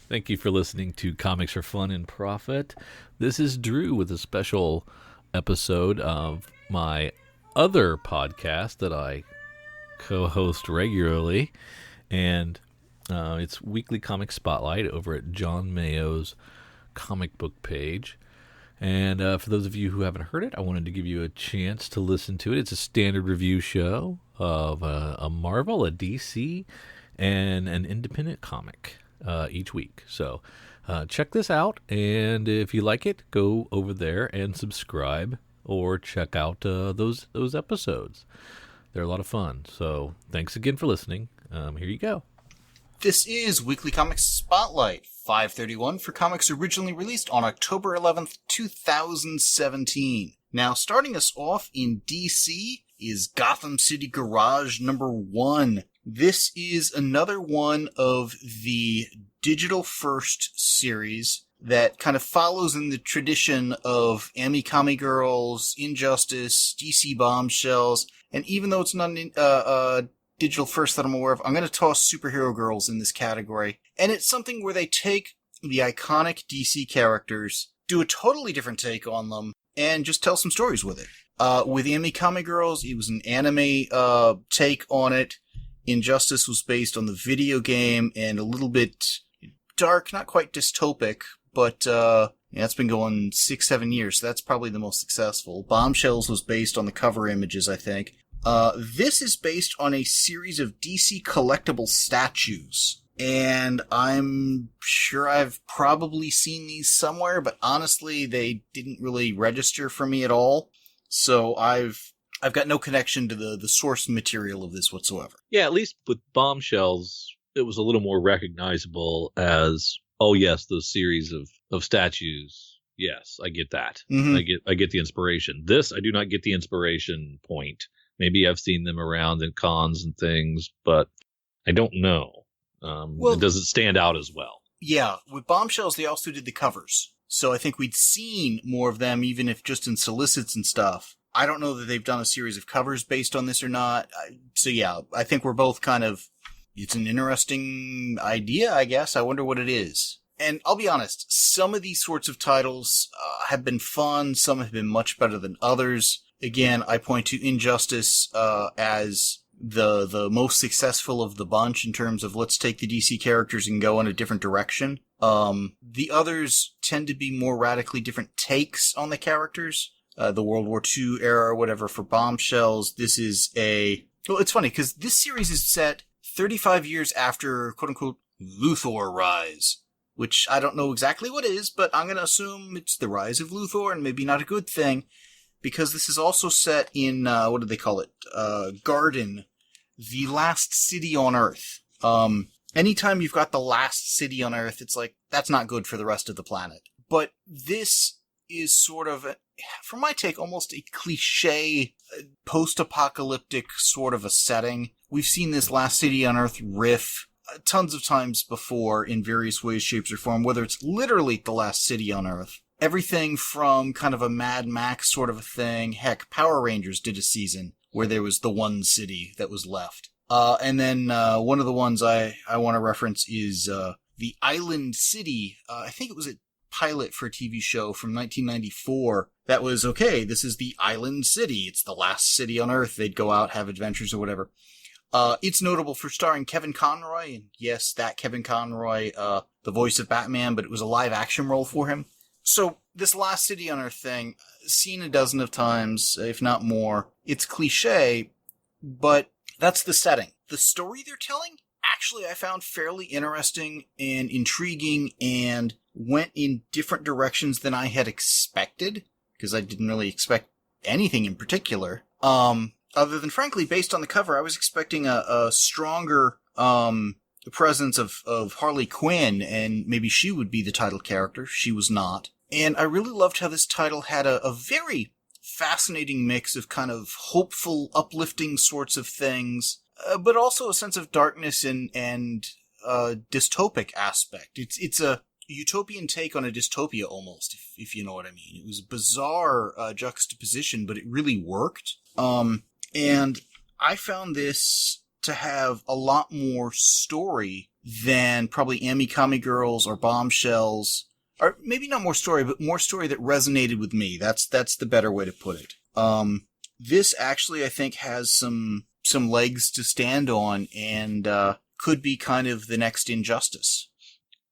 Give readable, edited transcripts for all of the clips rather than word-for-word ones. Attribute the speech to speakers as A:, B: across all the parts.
A: Thank you for listening to Comics for Fun and Profit. This is Drew with a special episode of my other podcast that I co-host regularly, and it's Weekly Comic Spotlight over at John Mayo's comic book page. And for those of you who haven't heard it, I wanted to give you a chance to listen to it. It's a standard review show of a Marvel, a DC, and an independent comic each week. So check this out, and if you like it, go over there and subscribe or check out those episodes. They're a lot of fun. So thanks again for listening. Here you go.
B: This is Weekly Comics Spotlight 531 for comics originally released on October 11th, 2017. Now, starting us off in DC is Gotham City Garage #1. This is another one of the Digital First series that kind of follows in the tradition of Amikami Girls, Injustice, DC Bombshells, and even though it's not Digital First that I'm aware of, I'm going to toss Superhero Girls in this category. And it's something where they take the iconic DC characters, do a totally different take on them, and just tell some stories with it. With Amikami Girls, it was an anime take on it. Injustice was based on the video game and a little bit dark, not quite dystopic, but it's been going 6-7 years, so that's probably the most successful. Bombshells was based on the cover images, I think. This is based on a series of DC collectible statues, and I'm sure I've probably seen these somewhere, but honestly, they didn't really register for me at all, so I've got no connection to the source material of this whatsoever.
A: Yeah, at least with Bombshells, it was a little more recognizable as, oh yes, those series of statues. Yes, I get that.
B: Mm-hmm.
A: I get the inspiration. This, I do not get the inspiration point. Maybe I've seen them around in cons and things, but I don't know. It doesn't stand out as well.
B: Yeah, with Bombshells, they also did the covers. So I think we'd seen more of them, even if just in solicits and stuff. I don't know that they've done a series of covers based on this or not. So yeah, I think we're both kind of, it's an interesting idea, I guess. I wonder what it is. And I'll be honest, some of these sorts of titles have been fun. Some have been much better than others. Again, I point to Injustice as the most successful of the bunch in terms of let's take the DC characters and go in a different direction. The others tend to be more radically different takes on the characters. The World War II era or whatever for Bombshells. This is well, it's funny because this series is set 35 years after quote-unquote Luthor Rise, which I don't know exactly what is, but I'm going to assume it's the rise of Luthor and maybe not a good thing. Because this is also set in, what do they call it? Garden, the last city on Earth. Anytime you've got the last city on Earth, it's like, that's not good for the rest of the planet. But this is sort of, from my take, almost a cliche, post-apocalyptic sort of a setting. We've seen this last city on Earth riff tons of times before in various ways, shapes, or form, whether it's literally the last city on Earth. Everything from kind of a Mad Max sort of a thing. Heck, Power Rangers did a season where there was the one city that was left. And then one of the ones I want to reference is the Island City. I think it was a pilot for a TV show from 1994 that was, okay, this is the Island City. It's the last city on Earth. They'd go out, have adventures or whatever. It's notable for starring Kevin Conroy. And yes, that Kevin Conroy, the voice of Batman, but it was a live action role for him. So, this last city on Earth thing, seen a dozen of times, if not more. It's cliche, but that's the setting. The story they're telling, actually I found fairly interesting and intriguing and went in different directions than I had expected, because I didn't really expect anything in particular. Other than, frankly, based on the cover, I was expecting a stronger presence of Harley Quinn, and maybe she would be the title character. She was not. And I really loved how this title had a very fascinating mix of kind of hopeful, uplifting sorts of things, but also a sense of darkness and dystopic aspect. It's a utopian take on a dystopia almost, if you know what I mean. It was a bizarre juxtaposition, but it really worked. And I found this to have a lot more story than probably Amikami Girls or Bombshells. Or maybe not more story, but more story that resonated with me. That's the better way to put it. This actually, I think, has some legs to stand on, and could be kind of the next Injustice.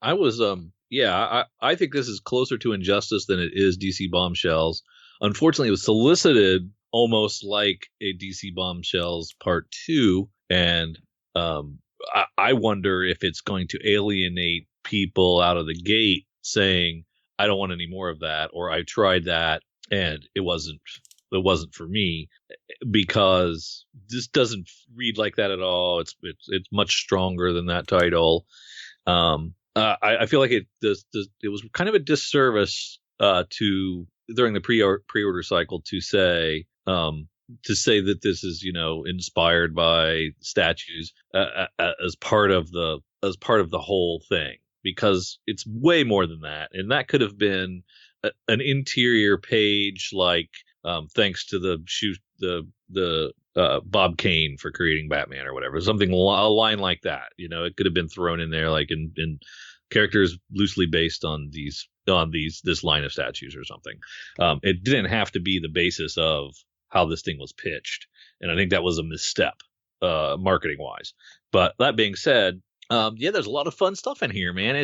A: I was I think this is closer to Injustice than it is DC Bombshells. Unfortunately, it was solicited almost like a DC Bombshells Part 2, and I wonder if it's going to alienate people out of the gate saying, I don't want any more of that, or I tried that and it wasn't for me, because this doesn't read like that at all. It's much stronger than that title. I feel like it was kind of a disservice to during the pre-order cycle to say that this is, inspired by statues as part of the whole thing, because it's way more than that, and that could have been an interior page, like thanks to the Bob Kane for creating Batman or whatever, something a line like that. It could have been thrown in there, like in characters loosely based on this line of statues or something. It didn't have to be the basis of how this thing was pitched, and I think that was a misstep, marketing wise. But that being said, there's a lot of fun stuff in here, man.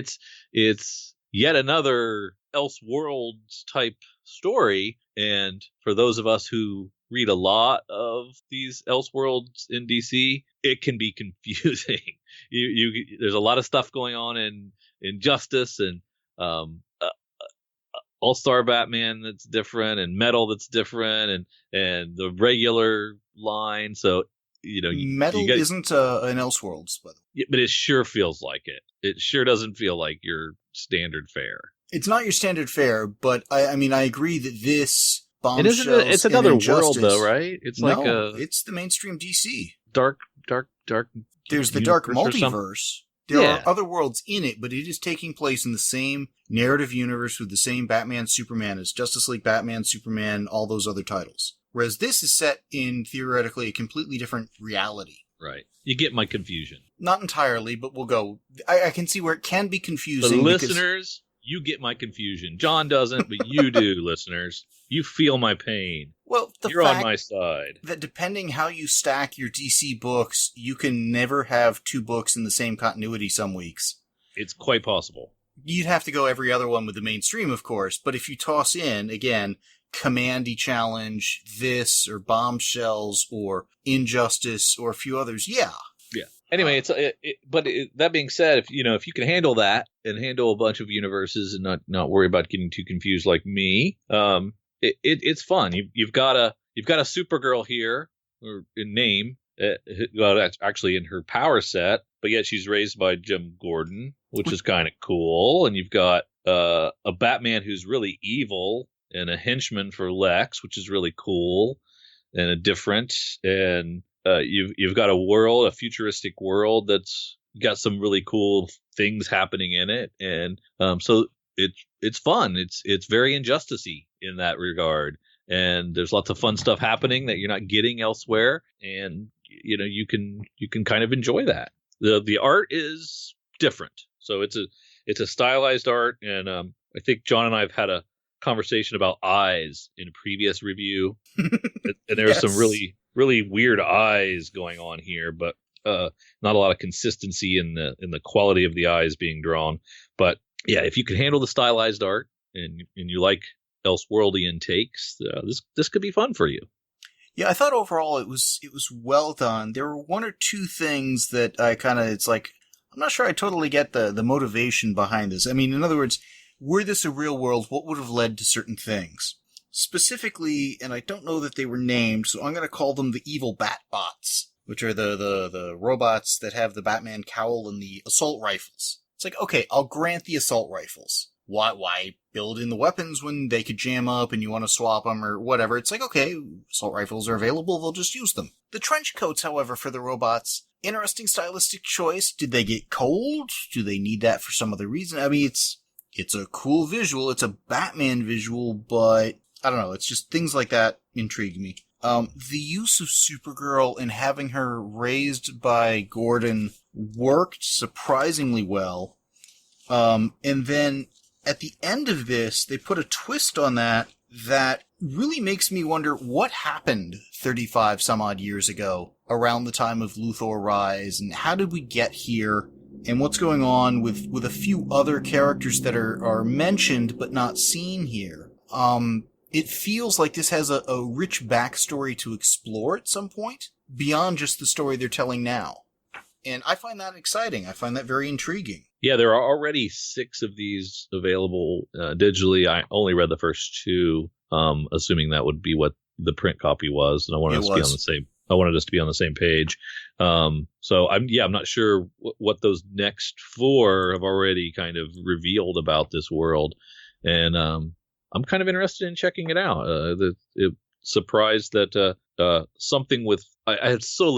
A: It's yet another Elseworlds type story, and for those of us who read a lot of these Elseworlds in DC, it can be confusing. There's a lot of stuff going on in Justice, and All-Star Batman that's different, and Metal that's different, and the regular line. So
B: Metal isn't an Elseworlds, by the way.
A: Yeah, but it sure feels like it. It sure doesn't feel like your standard fare.
B: It's not your standard fare, but I mean, I agree that this Bombshells,
A: it's another
B: Injustice,
A: world, though, right? It's like
B: it's the mainstream DC.
A: Dark.
B: There's the dark multiverse. There
A: Yeah.
B: are other worlds in it, but it is taking place in the same narrative universe with the same Batman, Superman as Justice League, Batman, Superman, all those other titles. Whereas this is set in, theoretically, a completely different reality.
A: Right. You get my confusion.
B: Not entirely, but we'll go. I can see where it can be confusing.
A: The listeners, you get my confusion. John doesn't, but you do, listeners. You feel my pain.
B: Well,
A: you're on my side.
B: That depending how you stack your DC books, you can never have two books in the same continuity some weeks.
A: It's quite possible.
B: You'd have to go every other one with the mainstream, of course, but if you toss in, again, Commandy Challenge, this, or Bombshells, or Injustice, or a few others, yeah.
A: Yeah. Anyway, that being said, if you can handle that and handle a bunch of universes and not worry about getting too confused like me, it's fun. You've got a Supergirl here, or in name, well, that's actually in her power set, but yet she's raised by Jim Gordon, which is kind of cool. And you've got a Batman who's really evil, and a henchman for Lex, which is really cool and a different. And you've got a futuristic world that's got some really cool things happening in it, and so it's fun. It's very Injustice-y in that regard, and there's lots of fun stuff happening that you're not getting elsewhere, and you can kind of enjoy that. The art is different, so it's a stylized art, and I think John and I have had a conversation about eyes in a previous review, and there's
B: Yes.
A: some really really weird eyes going on here, but not a lot of consistency in the quality of the eyes being drawn. But yeah, if you can handle the stylized art and you like Elseworldian takes, this could be fun for you.
B: Yeah, I thought overall it was well done. There were one or two things that I it's like, I'm not sure I totally get the motivation behind this. I mean, in other words, were this a real world, what would have led to certain things? Specifically, and I don't know that they were named, so I'm going to call them the evil Batbots, which are the robots that have the Batman cowl and the assault rifles. It's like, okay, I'll grant the assault rifles. Why build in the weapons when they could jam up and you want to swap them or whatever? It's like, okay, assault rifles are available, they'll just use them. The trench coats, however, for the robots, interesting stylistic choice. Did they get cold? Do they need that for some other reason? I mean, it's a cool visual, it's a Batman visual, but I don't know, it's just things like that intrigue me. The use of Supergirl and having her raised by Gordon worked surprisingly well. And then at the end of this, they put a twist on that really makes me wonder what happened 35 some odd years ago around the time of Luthor Rise, and how did we get here, and what's going on with a few other characters that are mentioned but not seen here. It feels like this has a rich backstory to explore at some point, beyond just the story they're telling now. And I find that exciting. I find that very intriguing.
C: Yeah, there are already 6 of these available digitally. I only read the first 2, assuming that would be what the print copy was, and I wanted us to be on the same. I wanted us to be on the same page. So I'm not sure what those next 4 have already kind of revealed about this world, and I'm kind of interested in checking it out. Surprised that something with I had so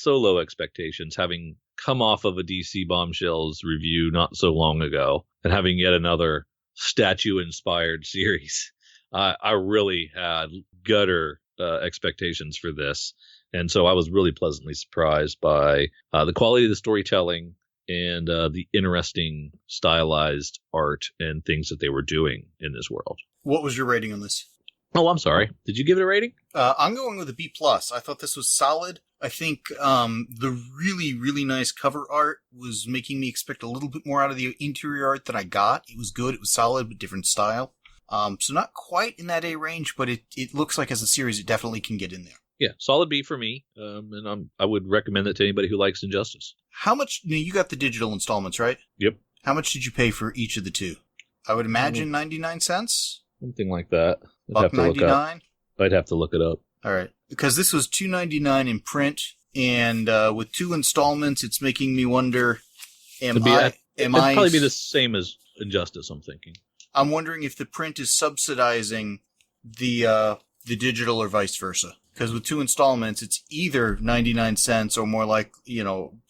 C: low expectations, having come off of a DC Bombshells review not so long ago, and having yet another statue-inspired series. I really had gutter expectations for this, and so I was really pleasantly surprised by the quality of the storytelling and the interesting stylized art and things that they were doing in this world.
B: What was your rating on this?
C: Oh, I'm sorry. Did you give it a rating?
B: I'm going with a B+. I thought this was solid. I think the really, really nice cover art was making me expect a little bit more out of the interior art than I got. It was good. It was solid, but different style. So not quite in that A range, but it looks like as a series it definitely can get in there.
C: Yeah, solid B for me, and I would recommend it to anybody who likes Injustice.
B: How much? You got the digital installments, right?
C: Yep.
B: How much did you pay for each of the 2? I would imagine 99 cents.
C: Something like that.
B: $1.99.
C: I'd have to look it up.
B: All right, because this was $2.99 in print, and with 2 installments, it's making me wonder: It'd
C: probably be the same as Injustice, I'm thinking.
B: I'm wondering if the print is subsidizing the digital or vice versa. Because with 2 installments, it's either 99 cents or more like,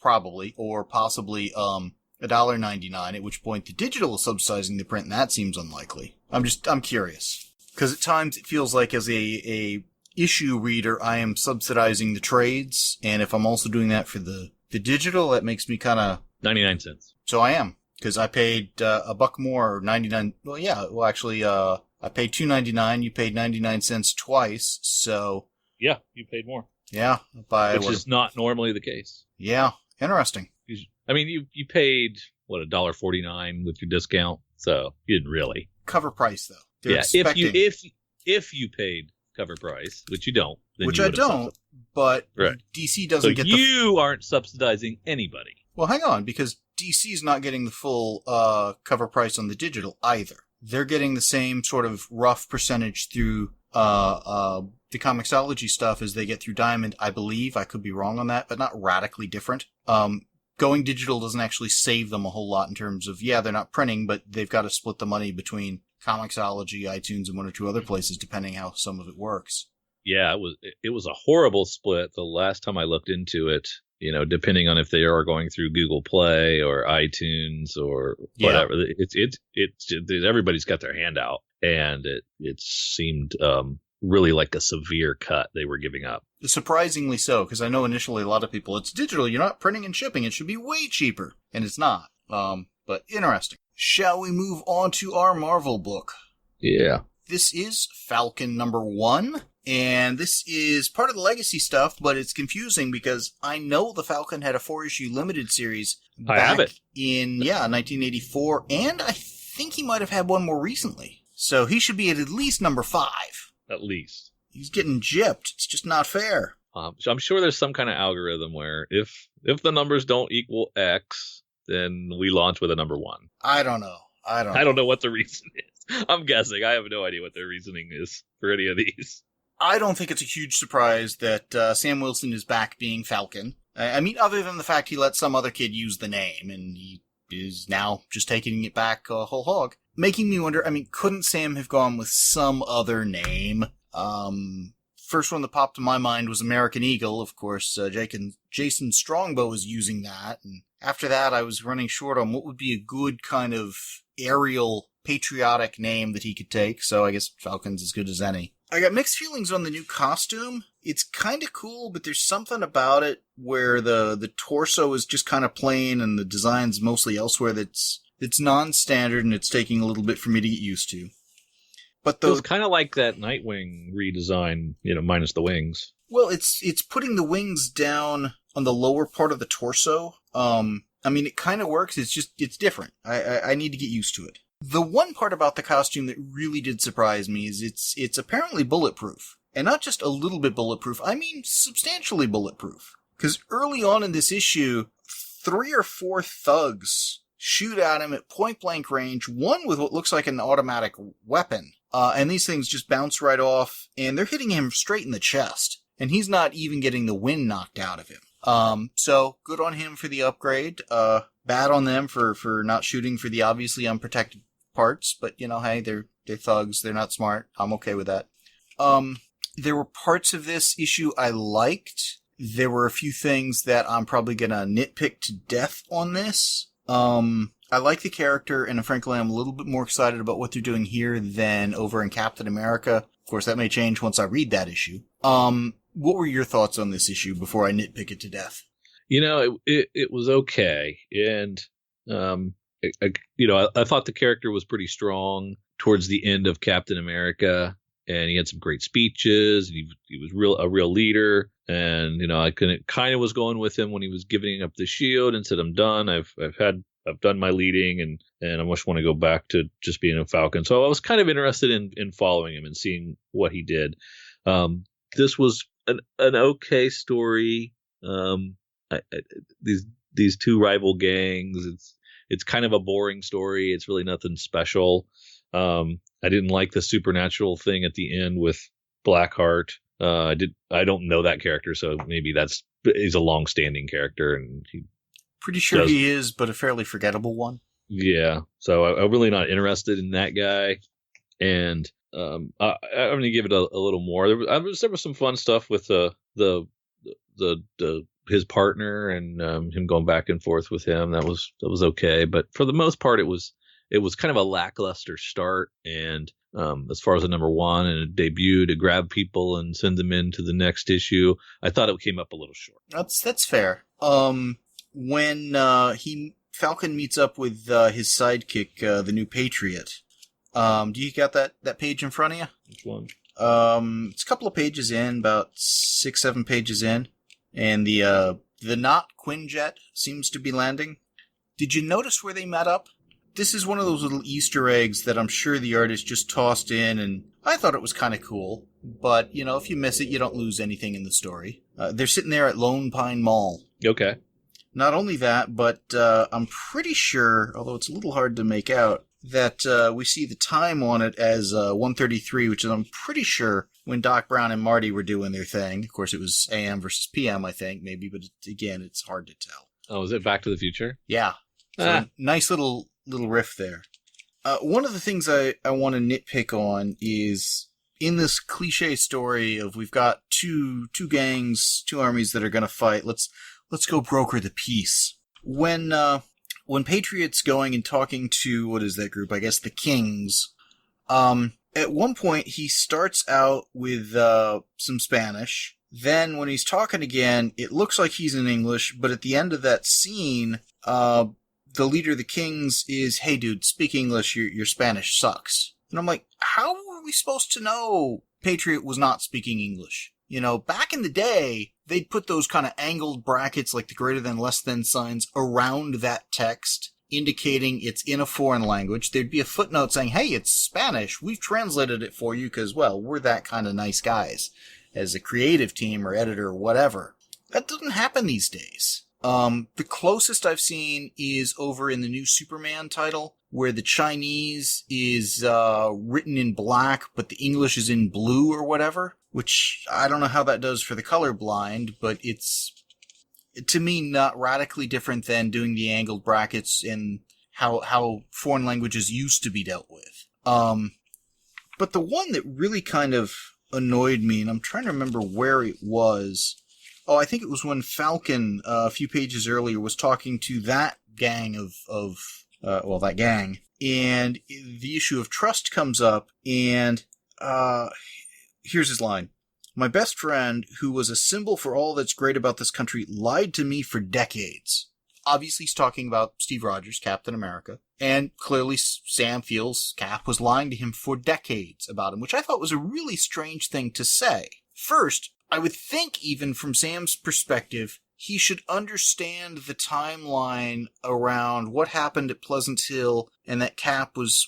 B: probably, or possibly $1.99, at which point the digital is subsidizing the print, and that seems unlikely. I'm curious. Because at times it feels like as a issue reader, I am subsidizing the trades, and if I'm also doing that for the digital, that makes me kind of...
C: 99 cents.
B: So I am. Because I paid $1 more, or 99. Well, yeah. Well, actually, I paid $2.99. You paid 99 cents twice. So
C: yeah, you paid more.
B: Yeah,
C: which is not normally the case.
B: Yeah, interesting.
C: I mean, you paid what, $1.49 with your discount, so you didn't really
B: cover price though. They're
C: yeah,
B: expecting...
C: if you paid cover price, which you don't, then
B: which
C: you
B: I don't. But
C: right.
B: DC doesn't get
C: you aren't subsidizing anybody.
B: Well, hang on, because DC's not getting the full cover price on the digital either. They're getting the same sort of rough percentage through the Comixology stuff as they get through Diamond, I believe. I could be wrong on that, but not radically different. Going digital doesn't actually save them a whole lot in terms of, they're not printing, but they've got to split the money between Comixology, iTunes, and 1 or 2 other places, depending how some of it works.
C: Yeah, it was a horrible split the last time I looked into it. Depending on if they are going through Google Play or iTunes or whatever, it's everybody's got their hand out, and it seemed really like a severe cut they were giving up.
B: Surprisingly so, because I know initially a lot of people, it's digital, you're not printing and shipping, it should be way cheaper, and it's not. But interesting. Shall we move on to our Marvel book?
C: Yeah.
B: This is Falcon #1. And this is part of the legacy stuff, but it's confusing because I know the Falcon had a 4-issue limited series back in 1984, and I think he might have had one more recently. So he should be at least #5.
C: At least.
B: He's getting gypped. It's just not fair.
C: So I'm sure there's some kind of algorithm where if the numbers don't equal X, then we launch with a #1.
B: I don't know. I
C: don't know what the reason is. I'm guessing. I have no idea what their reasoning is for any of these.
B: I don't think it's a huge surprise that Sam Wilson is back being Falcon. I mean, other than the fact he let some other kid use the name, and he is now just taking it back whole hog. Making me wonder, couldn't Sam have gone with some other name? First one that popped to my mind was American Eagle. Of course, Jason Strongbow was using that. And after that, I was running short on what would be a good kind of aerial, patriotic name that he could take. So I guess Falcon's as good as any. I got mixed feelings on the new costume. It's kind of cool, but there's something about it where the torso is just kind of plain and the design's mostly elsewhere that's non-standard, and it's taking a little bit for me to get used to. But
C: it was kind of like that Nightwing redesign, minus the wings.
B: Well, it's putting the wings down on the lower part of the torso. I mean, it kind of works. It's different. I need to get used to it. The one part about the costume that really did surprise me is it's apparently bulletproof. And not just a little bit bulletproof, I mean substantially bulletproof. Because early on in this issue, 3 or 4 thugs shoot at him at point-blank range, one with what looks like an automatic weapon. And these things just bounce right off, and they're hitting him straight in the chest. And he's not even getting the wind knocked out of him. So good on him for the upgrade. Bad on them for not shooting for the obviously unprotected parts. But, hey, they're thugs. They're not smart. I'm okay with that. There were parts of this issue I liked. There were a few things that I'm probably going to nitpick to death on this. I like the character, and frankly, I'm a little bit more excited about what they're doing here than over in Captain America. Of course, that may change once I read that issue. What were your thoughts on this issue before I nitpick it to death?
C: It was okay, and I thought the character was pretty strong towards the end of Captain America. And he had some great speeches. And he was a real leader. And I kind of was going with him when he was giving up the shield and said, "I'm done. I've done my leading, and I just want to go back to just being a Falcon." So I was kind of interested in following him and seeing what he did. This was an okay story. These two rival gangs. It's kind of a boring story. It's really nothing special. I didn't like the supernatural thing at the end with Blackheart. I don't know that character, so maybe he's a long-standing character, and
B: pretty sure he is, but a fairly forgettable one.
C: Yeah, so I'm really not interested in that guy, and I'm going to give it a little more. There was some fun stuff with his partner and him going back and forth with him. That was okay, but for the most part, it was kind of a lackluster start, and as far as a number one and a debut to grab people and send them into the next issue, I thought it came up a little short.
B: That's fair. When Falcon meets up with his sidekick, the new Patriot, do you got that page in front of you?
C: Which one?
B: It's a couple of pages in, about 6-7 pages in, and the not Quinjet seems to be landing. Did you notice where they met up? This is one of those little Easter eggs that I'm sure the artist just tossed in, and I thought it was kind of cool. But, if you miss it, you don't lose anything in the story. They're sitting there at Lone Pine Mall.
C: Okay.
B: Not only that, but I'm pretty sure, although it's a little hard to make out, that we see the time on it as 1:33, which is, I'm pretty sure, when Doc Brown and Marty were doing their thing. Of course, it was AM versus PM, I think, maybe, but again, it's hard to tell.
C: Oh, is it Back to the Future?
B: Yeah. So nice little riff there. One of the things I want to nitpick on is in this cliche story of we've got two gangs, two armies that are going to fight. Let's go broker the peace. When Patriot's going and talking to, what is that group? I guess the Kings. At one point he starts out with some Spanish. Then when he's talking again, it looks like he's in English, but at the end of that scene, the leader of the Kings is, "Hey dude, speak English, your Spanish sucks." And I'm like, how were we supposed to know Patriot was not speaking English? Back in the day, they'd put those kind of angled brackets like the greater than, less than signs around that text, indicating it's in a foreign language. There'd be a footnote saying, "Hey, it's Spanish. We've translated it for you because, well, we're that kind of nice guys as a creative team or editor or whatever." That doesn't happen these days. The closest I've seen is over in the new Superman title, where the Chinese is written in black, but the English is in blue or whatever, which I don't know how that does for the colorblind, but it's, to me, not radically different than doing the angled brackets in how foreign languages used to be dealt with. But the one that really kind of annoyed me, and I'm trying to remember where it was. Oh, I think it was when Falcon, a few pages earlier, was talking to that gang that gang. And the issue of trust comes up, and here's his line. My best friend, who was a symbol for all that's great about this country, lied to me for decades. Obviously, he's talking about Steve Rogers, Captain America. And clearly, Sam feels Cap was lying to him for decades about him, which I thought was a really strange thing to say. First, I would think even from Sam's perspective, he should understand the timeline around what happened at Pleasant Hill and that Cap was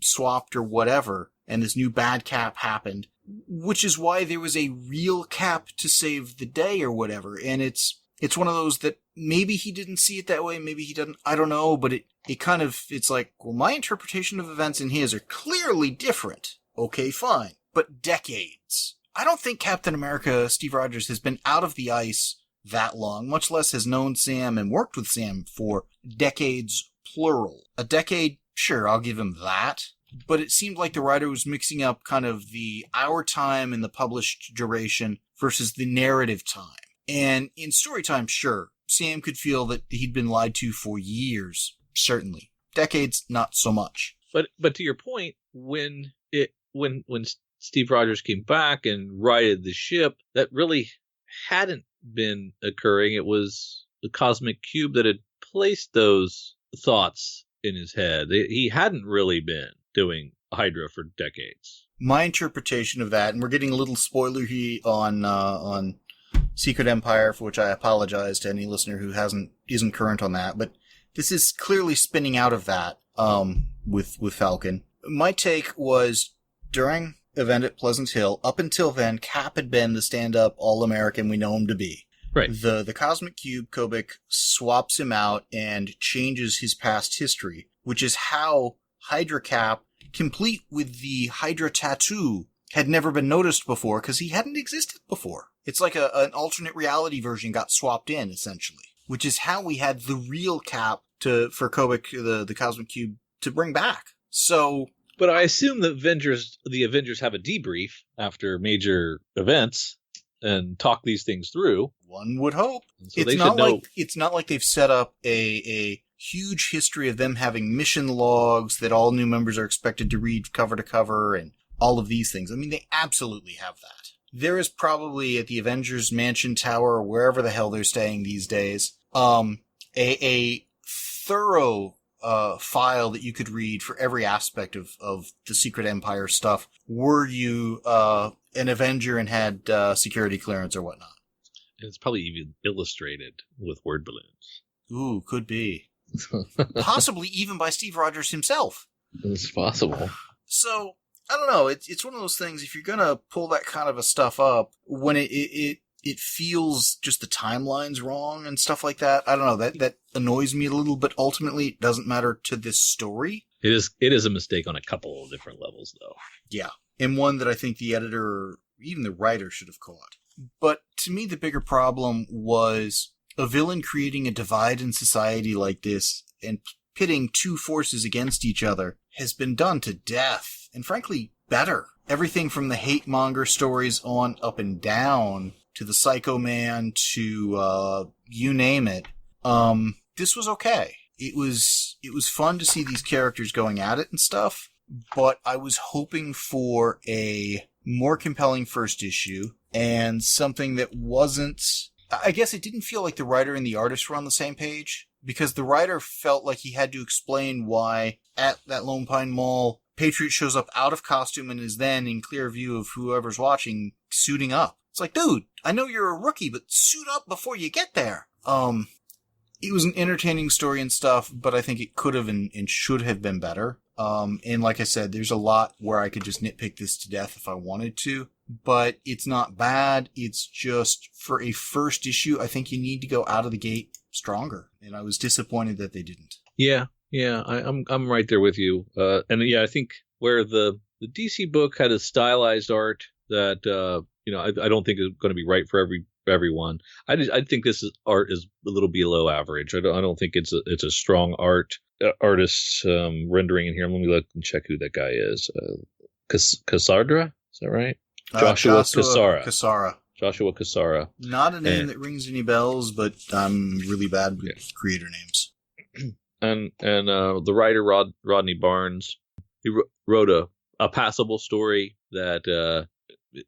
B: swapped or whatever, and this new bad Cap happened, which is why there was a real Cap to save the day or whatever. And it's one of those that maybe he didn't see it that way, maybe he doesn't, I don't know, but it's like, well, my interpretation of events and his are clearly different. Okay, fine. But decades. I don't think Captain America, Steve Rogers, has been out of the ice that long, much less has known Sam and worked with Sam for decades, plural. A decade, sure, I'll give him that. But it seemed like the writer was mixing up kind of our time in the published duration versus the narrative time. And in story time, sure, Sam could feel that he'd been lied to for years, certainly. Decades, not so much.
C: But to your point, when Steve Rogers came back and righted the ship, that really hadn't been occurring. It was the cosmic cube that had placed those thoughts in his head. He hadn't really been doing Hydra for decades.
B: My interpretation of that, and we're getting a little spoilery on Secret Empire, for which I apologize to any listener who isn't current on that, but this is clearly spinning out of that with Falcon. My take was during event at Pleasant Hill, up until then, Cap had been the stand-up all-American we know him to be.
C: Right.
B: The cosmic cube, Kobik, swaps him out and changes his past history, which is how Hydra Cap, complete with the Hydra tattoo, had never been noticed before because he hadn't existed before. It's like an alternate reality version got swapped in, essentially, which is how we had the real Cap for Kobik, the cosmic cube, to bring back. So...
C: But I assume the Avengers have a debrief after major events and talk these things through.
B: One would hope.
C: So
B: It's not like they've set up a huge history of them having mission logs that all new members are expected to read cover to cover and all of these things. I mean, they absolutely have that. There is probably at the Avengers Mansion Tower or wherever the hell they're staying these days, a thorough file that you could read for every aspect of the Secret Empire stuff, were you an Avenger and had security clearance or whatnot.
C: And it's probably even illustrated with word balloons.
B: Ooh, could be. Possibly even by Steve Rogers himself.
C: It's possible.
B: So, I don't know, it's one of those things, if you're gonna pull that kind of a stuff up, when it feels just the timeline's wrong and stuff like that. I don't know. That annoys me a little, but ultimately it doesn't matter to this story.
C: It is a mistake on a couple of different levels, though.
B: Yeah. And one that I think the editor or even the writer should have caught. But to me, the bigger problem was a villain creating a divide in society like this and pitting two forces against each other has been done to death. And frankly, better. Everything from the hate monger stories on up and down to the Psycho Man, to you name it. This was okay. It was fun to see these characters going at it and stuff, but I was hoping for a more compelling first issue and something that wasn't... I guess it didn't feel like the writer and the artist were on the same page, because the writer felt like he had to explain why at that Lone Pine Mall, Patriot shows up out of costume and is then in clear view of whoever's watching, suiting up. It's like, dude, I know you're a rookie, but suit up before you get there. It was an entertaining story and stuff, but I think it could have and should have been better. And like I said, there's a lot where I could just nitpick this to death if I wanted to, but it's not bad. It's just, for a first issue, I think you need to go out of the gate stronger. And I was disappointed that they didn't.
C: Yeah, I'm right there with you. And yeah, I think where the DC book had a stylized art that, I don't think is going to be right for everyone. I think this art is a little below average. I don't think it's a strong artist rendering in here. Let me look and check who that guy is. Cassandra, is that right? Joshua Cassara. Joshua Cassara.
B: Not a name that rings any bells, but I'm really bad with creator names.
C: And the writer Rodney Barnes, he wrote a passable story. that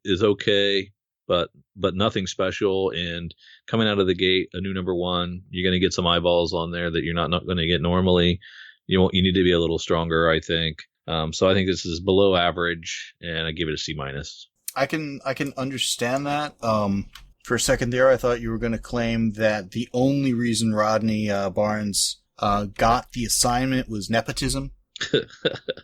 C: is okay, but nothing special. And coming out of the gate, a new number one, you're going to get some eyeballs on there that you're not going to get normally. You need to be a little stronger, I think. So I think this is below average, and I give it a C minus.
B: I can understand that. For a second there, I thought you were going to claim that the only reason Rodney Barnes got the assignment was nepotism.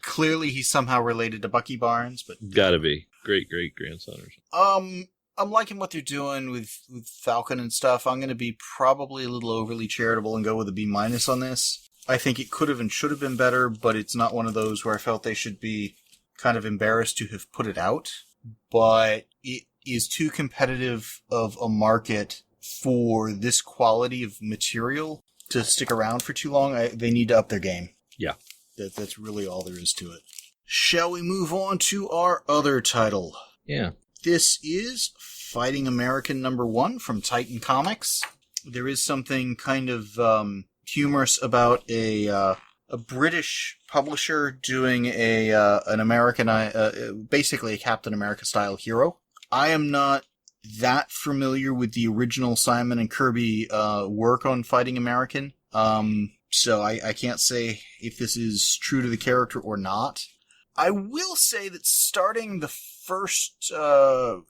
B: Clearly, he's somehow related to Bucky Barnes, but
C: gotta be great grandson or something.
B: I'm liking what they're doing with Falcon and stuff. I'm going to be probably a little overly charitable and go with a B minus on this. I think it could have and should have been better, but it's not one of those where I felt they should be kind of embarrassed to have put it out. But it is too competitive of a market for this quality of material to stick around for too long. They need to up their game.
C: Yeah.
B: That's really all there is to it. Shall we move on to our other title?
C: Yeah.
B: This is Fighting American #1 from Titan Comics. There is something kind of humorous about a British publisher doing an American, basically a Captain America style hero. I am not that familiar with the original Simon and Kirby work on Fighting American, so I can't say if this is true to the character or not. I will say that starting the first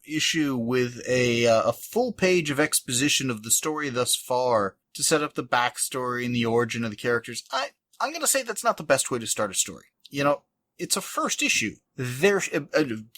B: issue with a full page of exposition of the story thus far to set up the backstory and the origin of the characters, I'm going to say that's not the best way to start a story. You know, it's a first issue. There's a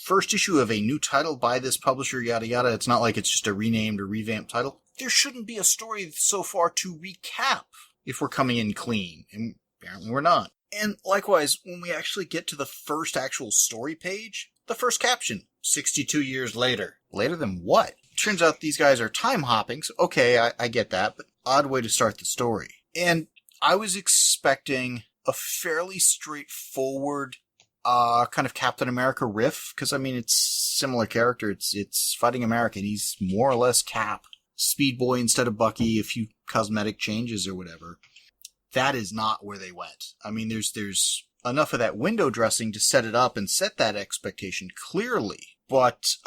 B: first issue of a new title by this publisher, yada yada. It's not like it's just a renamed or revamped title. There shouldn't be a story so far to recap if we're coming in clean, and apparently we're not. And likewise, when we actually get to the first actual story page, the first caption, 62 years later. Later than what? Turns out these guys are time hopping, so okay, I get that, but odd way to start the story. And I was expecting a fairly straightforward kind of Captain America riff, because I mean, it's similar character. It's Fighting American. He's more or less Cap. Speed Boy instead of Bucky, a few cosmetic changes or whatever. That is not where they went. I mean, there's enough of that window dressing to set it up and set that expectation clearly. But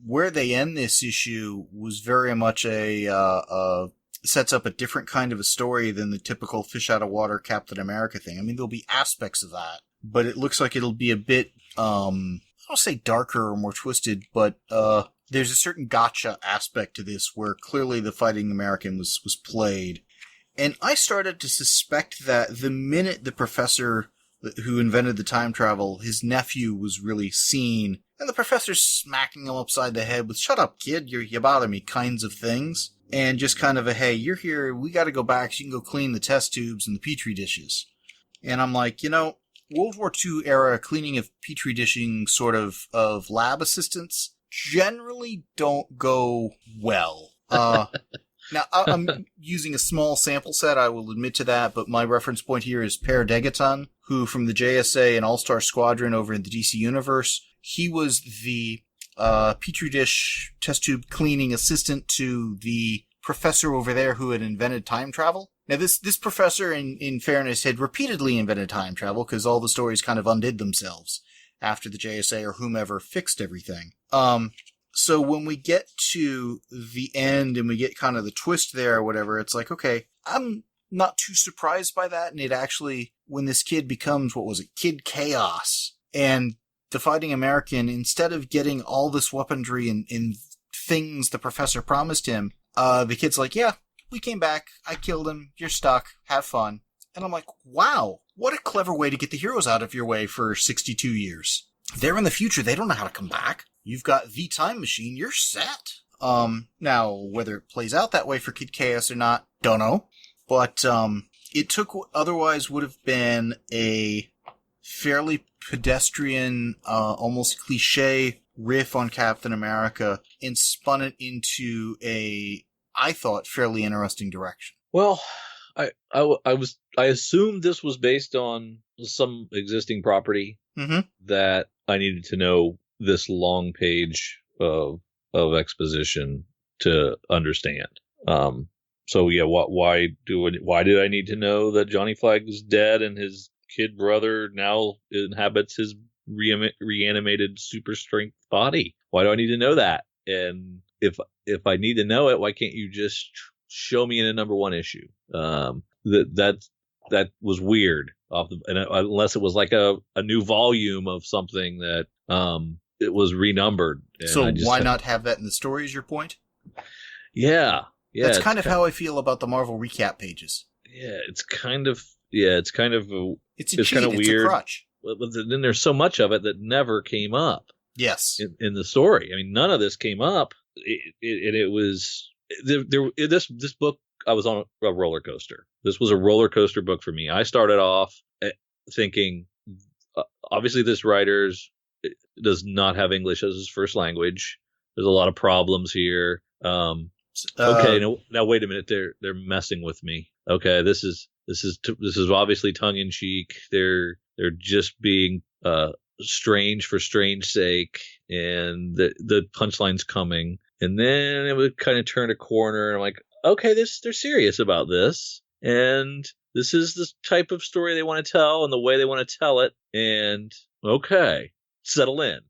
B: where they end this issue was very much sets up a different kind of a story than the typical fish out of water Captain America thing. I mean, there'll be aspects of that, but it looks like it'll be a bit, I don't say darker or more twisted, but there's a certain gotcha aspect to this where clearly the Fighting American was played. And I started to suspect that the minute the professor who invented the time travel, his nephew, was really seen, and the professor's smacking him upside the head with, "Shut up, kid, you bother me," kinds of things. And just kind of a, "Hey, you're here, we gotta go back so you can go clean the test tubes and the petri dishes." And I'm like, World War II era cleaning of petri dishing sort of lab assistants generally don't go well. Now, I'm using a small sample set, I will admit to that, but my reference point here is Per Degaton, who from the JSA and All-Star Squadron over in the DC Universe, he was the Petri dish test tube cleaning assistant to the professor over there who had invented time travel. Now, this professor, in fairness, had repeatedly invented time travel, because all the stories kind of undid themselves after the JSA or whomever fixed everything. So when we get to the end and we get kind of the twist there or whatever, it's like, okay, I'm not too surprised by that. And it actually, when this kid becomes, Kid Chaos, and the Fighting American, instead of getting all this weaponry and things the professor promised him, the kid's like, "Yeah, we came back. I killed him. You're stuck. Have fun." And I'm like, wow, what a clever way to get the heroes out of your way for 62 years. They're in the future. They don't know how to come back. You've got the time machine. You're set. Now, whether it plays out that way for Kid Chaos or not, don't know. But it took what otherwise would have been a fairly pedestrian, almost cliche riff on Captain America and spun it into I thought, fairly interesting direction.
C: Well, I assumed this was based on some existing property that I needed to know this long page of exposition to understand. So yeah, why did I need to know that Johnny Flag's dead and his kid brother now inhabits his reanimated super strength body? Why do I need to know that? And if I need to know it, why can't you just show me in a number 1 issue? That was weird. Unless it was like a new volume of something that it was renumbered.
B: So why not have that in the story? Is your point?
C: Yeah.
B: That's kind of how I feel about the Marvel recap pages.
C: Yeah, it's kind of it's kind of weird.
B: It's a crutch.
C: But then there's so much of it that never came up.
B: Yes,
C: in the story. I mean, none of this came up. It was this book. I was on a roller coaster. This was a roller coaster book for me. I started off thinking, obviously, this writer does not have English as his first language. There's a lot of problems here. Okay, now wait a minute. They're messing with me. Okay, this is obviously tongue in cheek. They're just being strange for strange sake, and the punchline's coming, and then it would kind of turn a corner, and I'm like, okay, they're serious about this, and this is the type of story they want to tell and the way they want to tell it, and okay, settle in.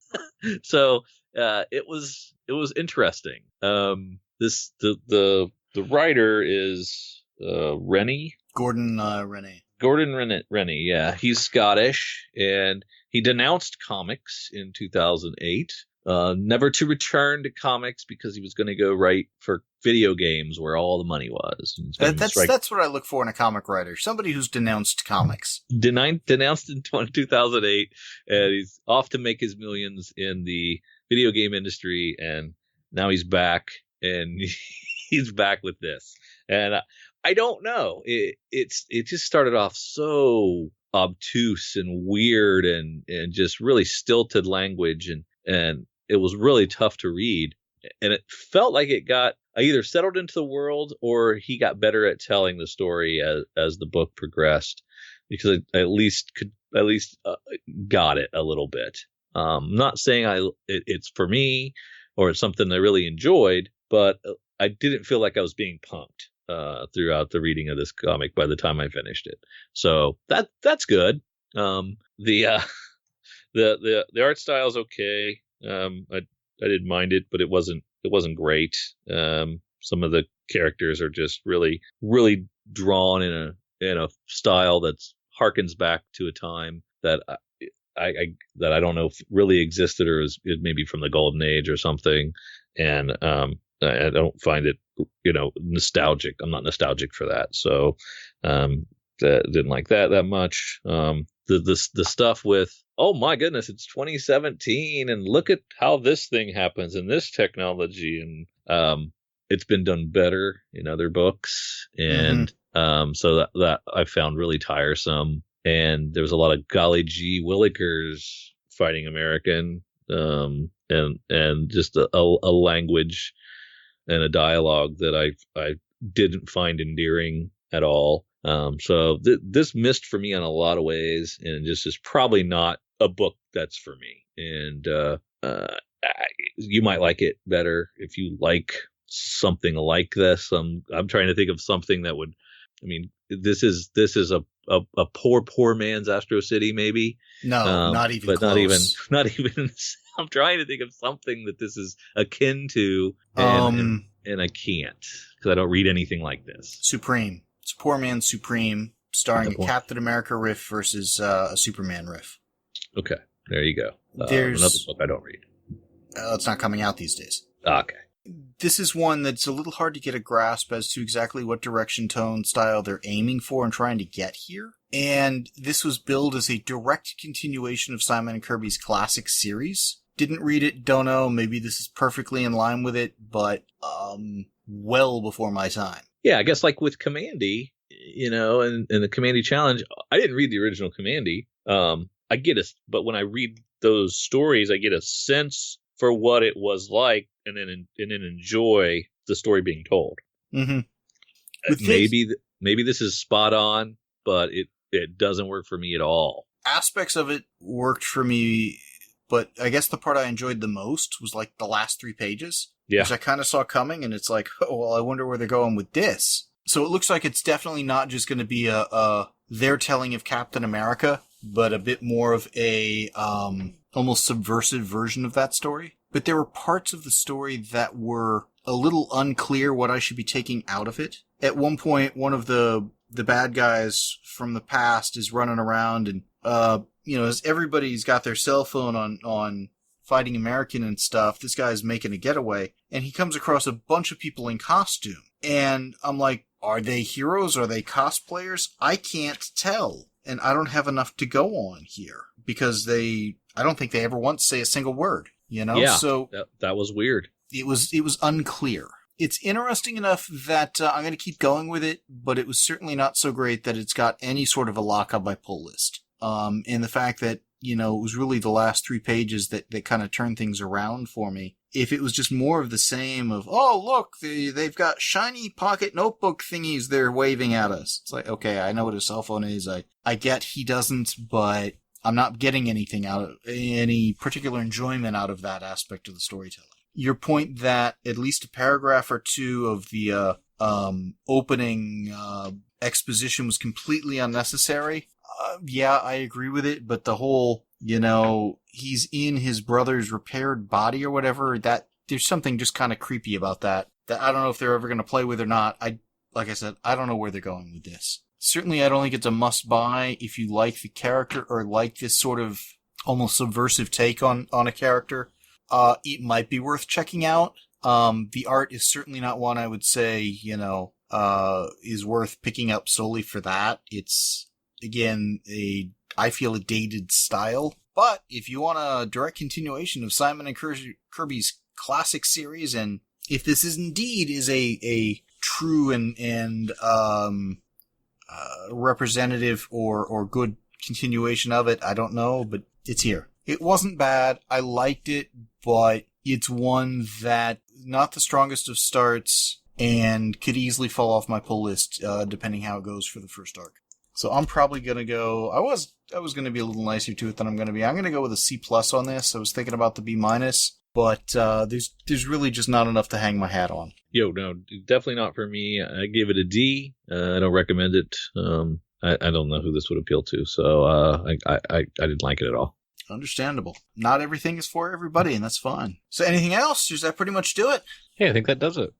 C: So it was interesting. The writer is Rennie.
B: Gordon Rennie.
C: Gordon Rennie, yeah. He's Scottish, and he denounced comics in 2008, never to return to comics because he was going to go write for video games where all the money was.
B: That's what I look for in a comic writer, somebody who's denounced comics.
C: Denounced in 2008, and he's off to make his millions in the video game industry, and now he's back, and he's back with this. And I don't know. It just started off so obtuse and weird and just really stilted language, and it was really tough to read. And it felt like I either settled into the world or he got better at telling the story as the book progressed, because I at least got it a little bit. I'm not saying it's for me or it's something I really enjoyed, but I didn't feel like I was being punked throughout the reading of this comic by the time I finished it. So that's good. The art style is okay. I didn't mind it, but it wasn't great. Some of the characters are just really, really drawn in a style that harkens back to a time that I don't know if really existed or is maybe from the Golden Age or something. And I don't find it, nostalgic. I'm not nostalgic for that. So didn't like that much. The stuff with, oh my goodness, it's 2017 and look at how this thing happens and this technology, and it's been done better in other books, and so that I found really tiresome. And there was a lot of golly gee willikers fighting American, and just a language and a dialogue that I didn't find endearing at all. So this missed for me in a lot of ways, and just is probably not a book that's for me. And you might like it better if you like something like this. I'm trying to think of something that would. I mean, this is a poor man's Astro City, maybe.
B: No, not even.
C: But
B: close.
C: not even. I'm trying to think of something that this is akin to, and I can't because I don't read anything like this.
B: Supreme. It's Poor Man Supreme, starring a Captain America riff versus a Superman riff.
C: Okay, there you go.
B: There's
C: another book I don't read.
B: It's not coming out these days.
C: Okay.
B: This is one that's a little hard to get a grasp as to exactly what direction, tone, style they're aiming for and trying to get here. And this was billed as a direct continuation of Simon and Kirby's classic series. Didn't read it, don't know. Maybe this is perfectly in line with it, but well before my time.
C: Yeah, I guess like with Commandy, and the Commandy Challenge, I didn't read the original Commandy. But when I read those stories, I get a sense for what it was like, and then enjoy the story being told.
B: Mm-hmm.
C: Maybe this is spot on, but it doesn't work for me at all.
B: Aspects of it worked for me, but I guess the part I enjoyed the most was like the last 3 pages.
C: Yeah.
B: Which I kind of saw coming, and it's like, oh, well, I wonder where they're going with this. So it looks like it's definitely not just going to be their telling of Captain America, but a bit more of a almost subversive version of that story. But there were parts of the story that were a little unclear what I should be taking out of it. At one point, one of the bad guys from the past is running around and, as everybody's got their cell phone on Fighting American and stuff, this guy's making a getaway, and he comes across a bunch of people in costume. And I'm like, are they heroes? Are they cosplayers? I can't tell. And I don't have enough to go on here because I don't think they ever once say a single word,
C: Yeah,
B: so
C: that was weird.
B: It was unclear. It's interesting enough that I'm going to keep going with it, but it was certainly not so great that it's got any sort of a lock on my pull list. And the fact that, it was really the last 3 pages that kind of turned things around for me. If it was just more of the same of, oh, look, they've got shiny pocket notebook thingies they're waving at us. It's like, okay, I know what a cell phone is. I get he doesn't, but I'm not getting any particular enjoyment out of that aspect of the storytelling. Your point that at least a paragraph or 2 of the opening exposition was completely unnecessary. Yeah, I agree with it, but the whole, he's in his brother's repaired body or whatever, that there's something just kind of creepy about that I don't know if they're ever going to play with or not. Like I said, I don't know where they're going with this. Certainly, I don't think it's a must-buy if you like the character or like this sort of almost subversive take on a character. It might be worth checking out. The art is certainly not one I would say, is worth picking up solely for that. It's, again, I feel a dated style. But if you want a direct continuation of Simon and Kirby's classic series, and if this is indeed a true and representative or good continuation of it, I don't know, but it's here. It wasn't bad. I liked it, but it's one that not the strongest of starts and could easily fall off my pull list, depending how it goes for the first arc. So I'm probably going to go, I was going to be a little nicer to it than I'm going to be. I'm going to go with a C+ on this. I was thinking about the B-, but there's really just not enough to hang my hat on.
C: No, definitely not for me. I gave it a D. I don't recommend it. I don't know who this would appeal to, so I didn't like it at all.
B: Understandable. Not everything is for everybody, and that's fine. So anything else? Does that pretty much do it?
C: Hey, I think that does it.